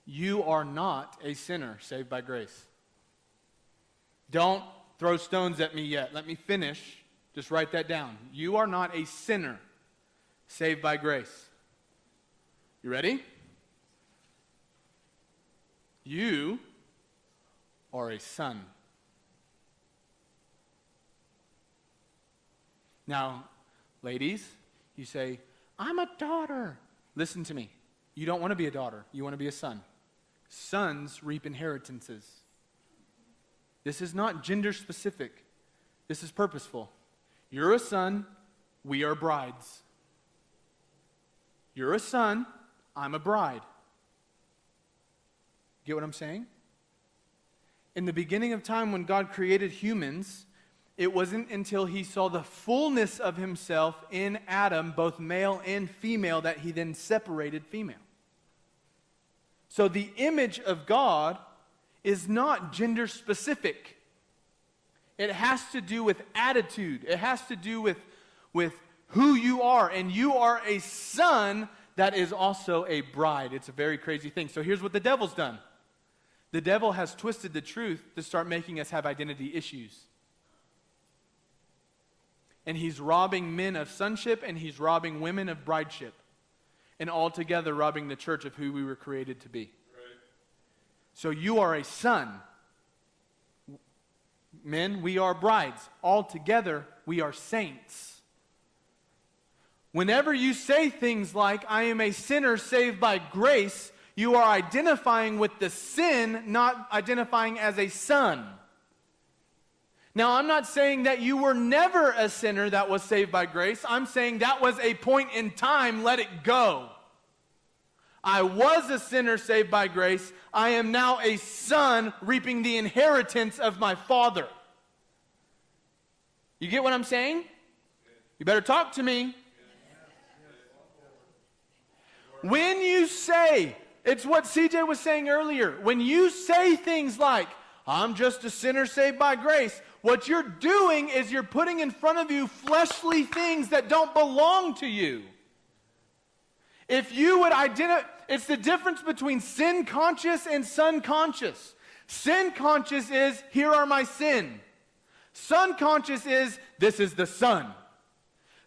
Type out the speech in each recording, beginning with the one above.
You are not a sinner saved by grace. Don't throw stones at me yet. Let me finish. Just write that down. You are not a sinner saved by grace. You ready? You are a son. Now, ladies, you say, I'm a daughter. Listen to me. You don't want to be a daughter. You want to be a son. Sons reap inheritances. This is not gender specific. This is purposeful. You're a son. We are brides. You're a son. I'm a bride. Get what I'm saying? In the beginning of time when God created humans, it wasn't until he saw the fullness of himself in Adam, both male and female, that he then separated female. So the image of God is not gender specific. It has to do with attitude. It has to do with who you are. And you are a son that is also a bride. It's a very crazy thing. So here's what the devil's done. The devil has twisted the truth to start making us have identity issues. And he's robbing men of sonship, and he's robbing women of brideship. And altogether robbing the church of who we were created to be. Right. So you are a son. Men, we are brides. Altogether, we are saints. Whenever you say things like, I am a sinner saved by grace, you are identifying with the sin, not identifying as a son. Now, I'm not saying that you were never a sinner that was saved by grace. I'm saying that was a point in time. Let it go. I was a sinner saved by grace. I am now a son reaping the inheritance of my father. You get what I'm saying? You better talk to me. When you say, it's what CJ was saying earlier. When you say things like, I'm just a sinner saved by grace, what you're doing is you're putting in front of you fleshly things that don't belong to you. If you would identify, it's the difference between sin conscious and son conscious. Sin conscious is, here are my sin. Son conscious is, this is the son.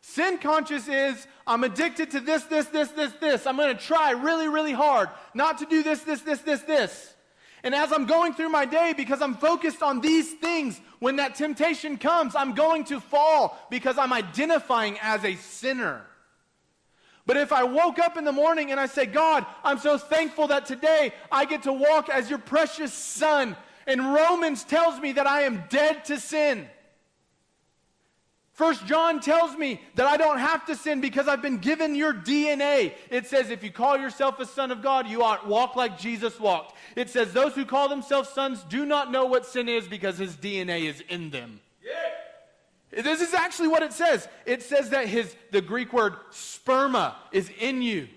Sin conscious is, I'm addicted to this. I'm going to try really, really hard not to do this. And as I'm going through my day, because I'm focused on these things, when that temptation comes, I'm going to fall because I'm identifying as a sinner. But if I woke up in the morning and I say, God, I'm so thankful that today I get to walk as your precious son, and Romans tells me that I am dead to sin. 1 John tells me that I don't have to sin because I've been given your DNA. It says if you call yourself a son of God, you ought walk like Jesus walked. It says those who call themselves sons do not know what sin is because his DNA is in them. Yeah. This is actually what it says. It says that the Greek word sperma is in you.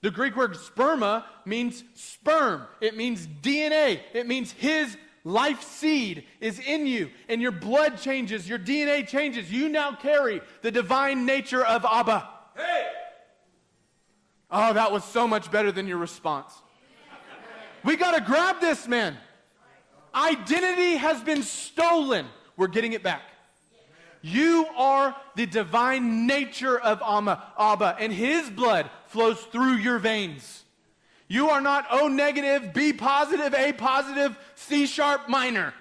The Greek word sperma means sperm. It means DNA. It means his life seed is in you, and your blood changes, your DNA changes. You now carry the divine nature of Abba. Hey! Oh, that was so much better than your response. We got to grab this, man. Identity has been stolen. We're getting it back. You are the divine nature of Abba, and his blood flows through your veins. You are not O negative, B positive, A positive, C sharp minor.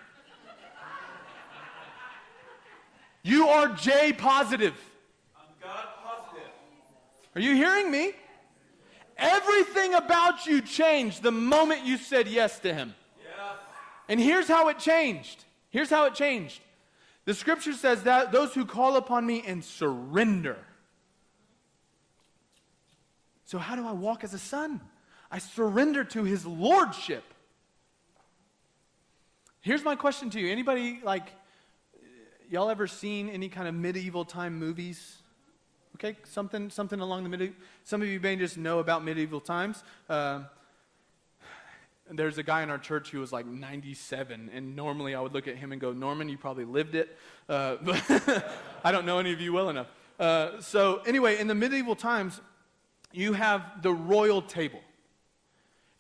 You are J positive. I'm God positive. Are you hearing me? Everything about you changed the moment you said yes to him. Yes. And here's how it changed. Here's how it changed. The scripture says that those who call upon me and surrender. So how do I walk as a son? I surrender to his lordship. Here's my question to you. Anybody, y'all ever seen any kind of medieval time movies? Okay, something along the medieval. Some of you may just know about medieval times. There's a guy in our church who was like 97, and normally I would look at him and go, Norman, you probably lived it. But I don't know any of you well enough. So anyway, in the medieval times, you have the royal table.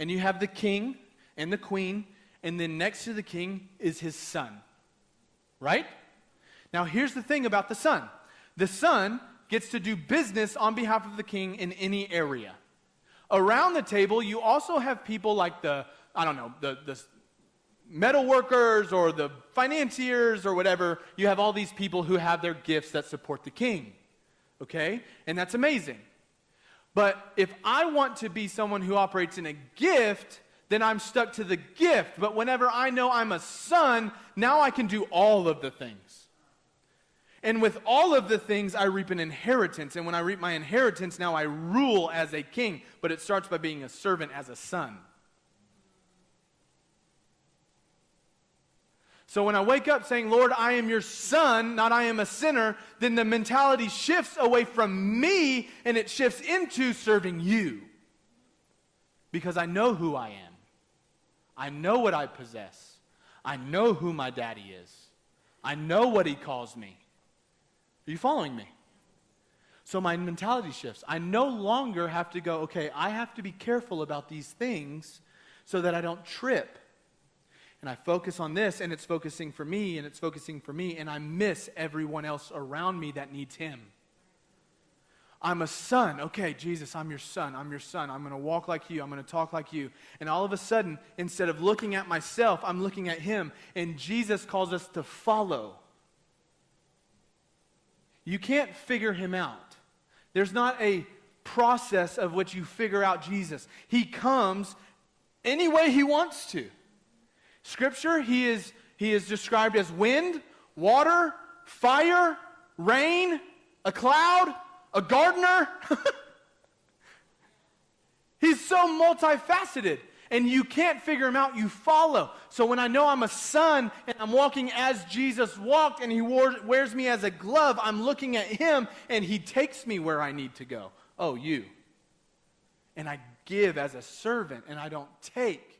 and you have the king and the queen, and then next to the king is his son. Right? Now here's the thing about the son. The son gets to do business on behalf of the king in any area. Around the table, you also have people like the metal workers or the financiers or whatever. You have all these people who have their gifts that support the king. Okay? And that's amazing. But if I want to be someone who operates in a gift, then I'm stuck to the gift. But whenever I know I'm a son, now I can do all of the things. And with all of the things, I reap an inheritance. And when I reap my inheritance, now I rule as a king. But it starts by being a servant as a son. So when I wake up saying, Lord, I am your son, not I am a sinner, then the mentality shifts away from me and it shifts into serving you. Because I know who I am. I know what I possess. I know who my daddy is. I know what he calls me. Are you following me? So my mentality shifts. I no longer have to go, okay, I have to be careful about these things so that I don't trip. And I focus on this, and it's focusing for me, and it's focusing for me, and I miss everyone else around me that needs him. I'm a son. Okay, Jesus, I'm your son. I'm your son. I'm going to walk like you. I'm going to talk like you. And all of a sudden, instead of looking at myself, I'm looking at him. And Jesus calls us to follow. You can't figure him out. There's not a process of which you figure out Jesus. He comes any way he wants to. Scripture, he is described as wind, water, fire, rain, a cloud, a gardener. He's so multifaceted. And you can't figure him out, you follow. So when I know I'm a son and I'm walking as Jesus walked and he wears me as a glove, I'm looking at him and he takes me where I need to go. Oh, you. And I give as a servant and I don't take.